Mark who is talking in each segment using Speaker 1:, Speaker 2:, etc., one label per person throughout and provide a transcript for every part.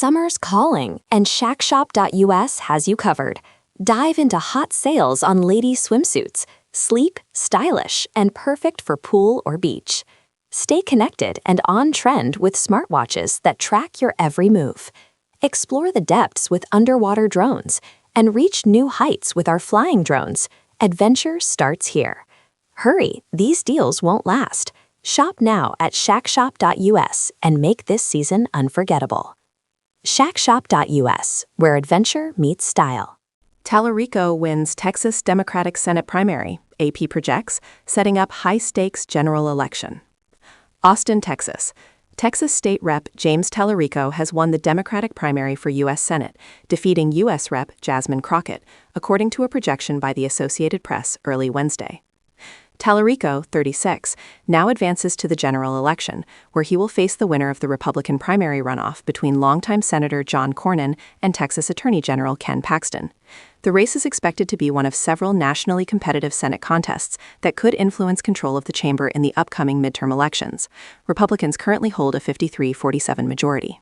Speaker 1: Summer's calling, and Shackshop.us has you covered. Dive into hot sales on ladies' swimsuits, sleek, stylish, and perfect for pool or beach. Stay connected and on trend with smartwatches that track your every move. Explore the depths with underwater drones, and reach new heights with our flying drones. Adventure starts here. Hurry, these deals won't last. Shop now at shackshop.us and make this season unforgettable. Shackshop.us, where adventure meets style.
Speaker 2: Talarico wins Texas Democratic Senate primary, AP projects, setting up high-stakes general election. Austin, Texas. Texas State Rep. James Talarico has won the Democratic primary for U.S. Senate, defeating U.S. Rep. Jasmine Crockett, according to a projection by the Associated Press early Wednesday. Talarico, 36, now advances to the general election, where he will face the winner of the Republican primary runoff between longtime Senator John Cornyn and Texas Attorney General Ken Paxton. The race is expected to be one of several nationally competitive Senate contests that could influence control of the chamber in the upcoming midterm elections. Republicans currently hold a 53-47 majority.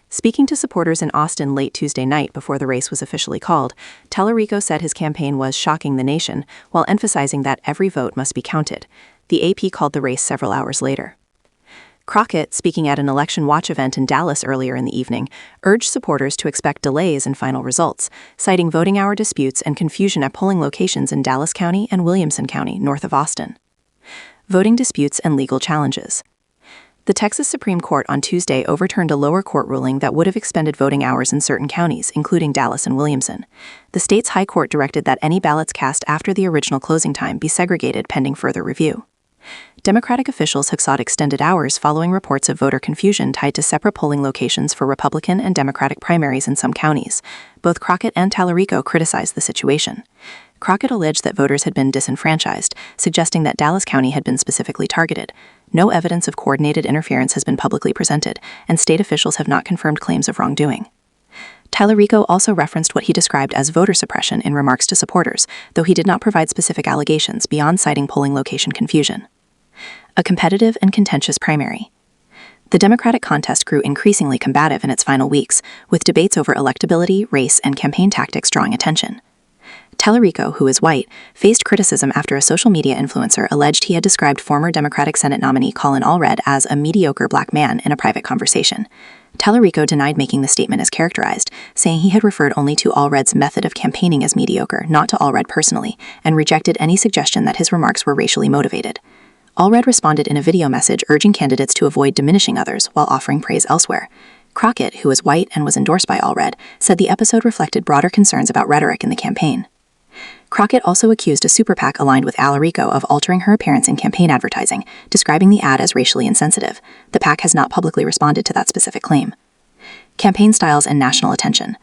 Speaker 2: Speaking to supporters in Austin late Tuesday night before the race was officially called, Talarico said his campaign was shocking the nation, while emphasizing that every vote must be counted. The AP called the race several hours later. Crockett, speaking at an election watch event in Dallas earlier in the evening, urged supporters to expect delays in final results, citing voting hour disputes and confusion at polling locations in Dallas County and Williamson County, north of Austin. Voting disputes and legal challenges. The Texas Supreme Court on Tuesday overturned a lower court ruling that would have extended voting hours in certain counties, including Dallas and Williamson. The state's high court directed that any ballots cast after the original closing time be segregated pending further review. Democratic officials have sought extended hours following reports of voter confusion tied to separate polling locations for Republican and Democratic primaries in some counties. Both Crockett and Talarico criticized the situation. Crockett alleged that voters had been disenfranchised, suggesting that Dallas County had been specifically targeted. No evidence of coordinated interference has been publicly presented, and state officials have not confirmed claims of wrongdoing. Talarico also referenced what he described as voter suppression in remarks to supporters, though he did not provide specific allegations beyond citing polling location confusion. A competitive and contentious primary. The Democratic contest grew increasingly combative in its final weeks, with debates over electability, race, and campaign tactics drawing attention. Talarico, who is white, faced criticism after a social media influencer alleged he had described former Democratic Senate nominee Colin Allred as a mediocre black man in a private conversation. Talarico denied making the statement as characterized, saying he had referred only to Allred's method of campaigning as mediocre, not to Allred personally, and rejected any suggestion that his remarks were racially motivated. Allred responded in a video message urging candidates to avoid diminishing others while offering praise elsewhere. Crockett, who is white and was endorsed by Allred, said the episode reflected broader concerns about rhetoric in the campaign. Crockett also accused a super PAC aligned with Talarico of altering her appearance in campaign advertising, describing the ad as racially insensitive. The PAC has not publicly responded to that specific claim. Campaign styles and national attention.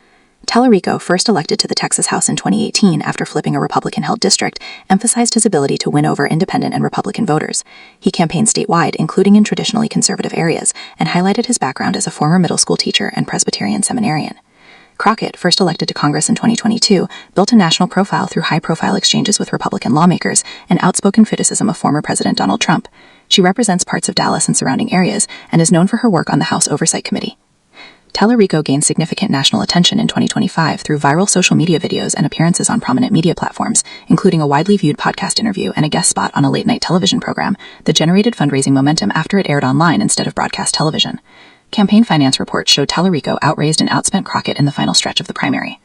Speaker 2: Talarico, first elected to the Texas House in 2018 after flipping a Republican-held district, emphasized his ability to win over independent and Republican voters. He campaigned statewide, including in traditionally conservative areas, and highlighted his background as a former middle school teacher and Presbyterian seminarian. Crockett, first elected to Congress in 2022, built a national profile through high-profile exchanges with Republican lawmakers and outspoken criticism of former President Donald Trump. She represents parts of Dallas and surrounding areas and is known for her work on the House Oversight Committee. Talarico gained significant national attention in 2025 through viral social media videos and appearances on prominent media platforms, including a widely viewed podcast interview and a guest spot on a late-night television program that generated fundraising momentum after it aired online instead of broadcast television. Campaign finance reports showed Talarico outraised and outspent Crockett in the final stretch of the primary.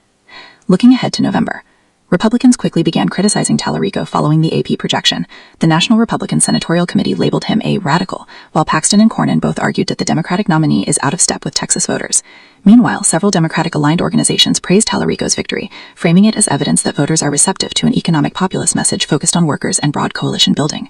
Speaker 2: Looking ahead to November, Republicans quickly began criticizing Talarico following the AP projection. The National Republican Senatorial Committee labeled him a radical, while Paxton and Cornyn both argued that the Democratic nominee is out of step with Texas voters. Meanwhile, several Democratic-aligned organizations praised Talarico's victory, framing it as evidence that voters are receptive to an economic populist message focused on workers and broad coalition building.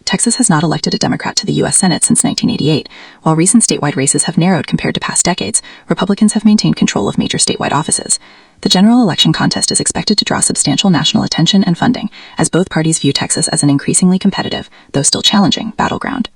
Speaker 2: Texas has not elected a Democrat to the U.S. Senate since 1988. While recent statewide races have narrowed compared to past decades, Republicans have maintained control of major statewide offices. The general election contest is expected to draw substantial national attention and funding, as both parties view Texas as an increasingly competitive, though still challenging, battleground.